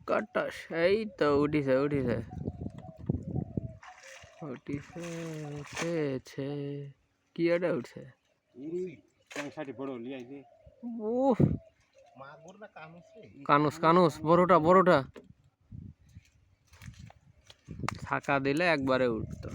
কাটাস এই তো উঠিছে কি এটা উঠছে কানুস বড়টা ছাকা দিলে একবারে উঠতো।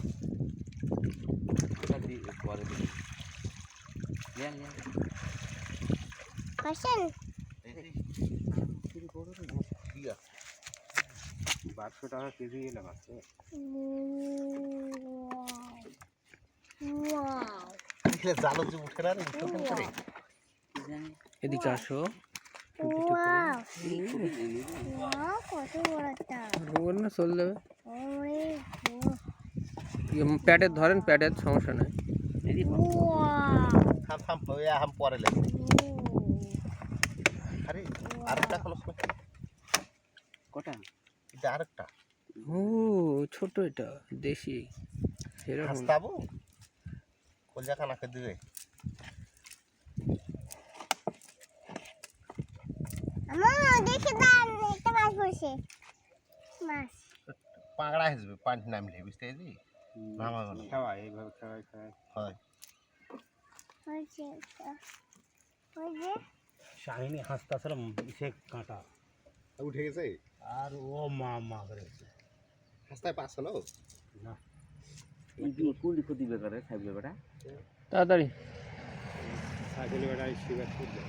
এদিকে আসো, চলে যাবে। প্যাডের ধরেন, প্যাডের সমস্যা নাই। ছোট এটা দেশি পাগড়া হিসেবে পানি নামলে বুঝতে পারছি খাওয়া এইভাবে খাওয়াই হয়। শাহিনী হাসতে আসলে সে কাঁটা উঠে গেছে আর ও মা করে হাসতায় পাস হলো না কুলি ক্ষতি বেকারে খাইবে বেটা তাড়াতাড়ি। সাইকেল বেটা শিবার করবে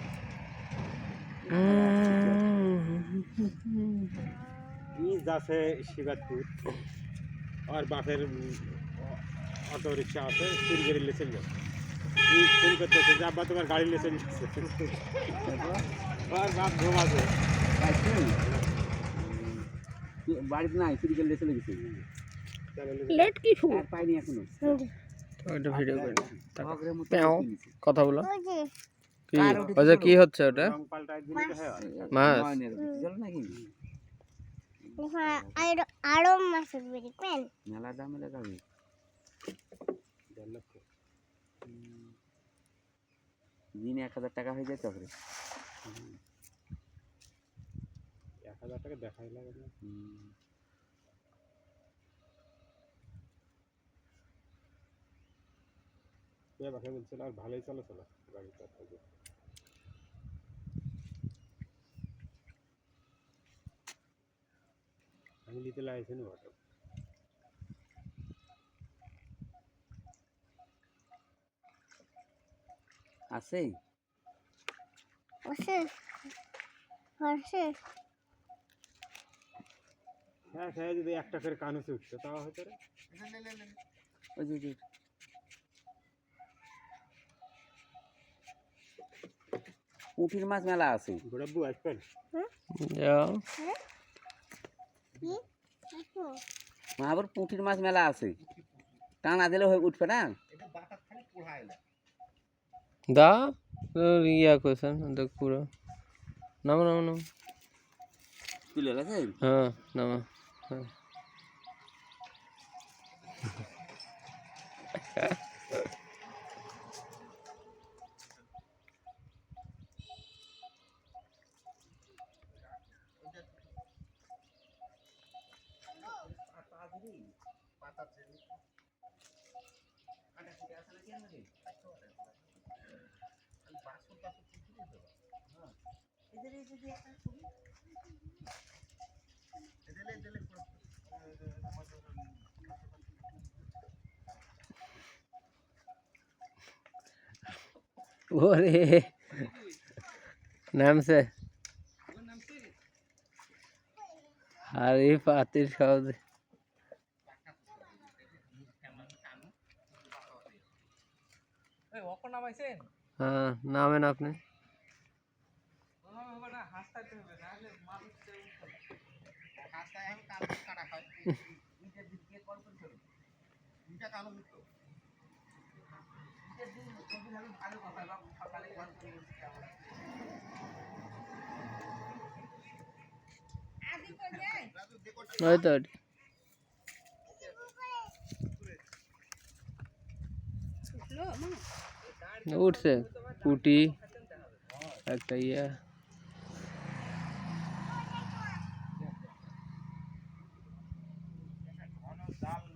যাচ্ছে শিবাদপুর আর বাপের অটো রিক্সা আছে চুরি করে লেছে ফোন করতেছে যে আব্বা তোমার গাড়ি লেছে আর বাপ ঘুমাছে বাড়িতে নাই চুরি করে লেছে লেগেছে লেট কি পাইনি এখনো কথা বলো কি হচ্ছে ওটা? মাছ আরো মাছ উঠবে মেলা দাম লাগাবে দিনে 1000 টাকা হয়ে যায় তখন 1000 টাকা দেখাই লাগে না। বাকি বলছিল আর ভালোই চলো গাড়িটা থেকে আমি নিতে লাইছি না অটো আছে হ্যাঁ যদি একটা করে কানুস উঠতো তাও হয়তো ওই পুঁটির মাছ মেলা আছে ঘোড়াবু আসবেন আবার পুঁটির মাছ মেলা আছে টানা দিলে হয়ে উঠবে না দা ইয়া কোয়েছেন দেখ পুরো নামো তুলে গেছে হ্যাঁ নামো হ্যাঁ ওরে নামছে হারি পাতির সহজে হ্যাঁ নামেন আপনি উঠছে পুটি একটা ইয়া জাল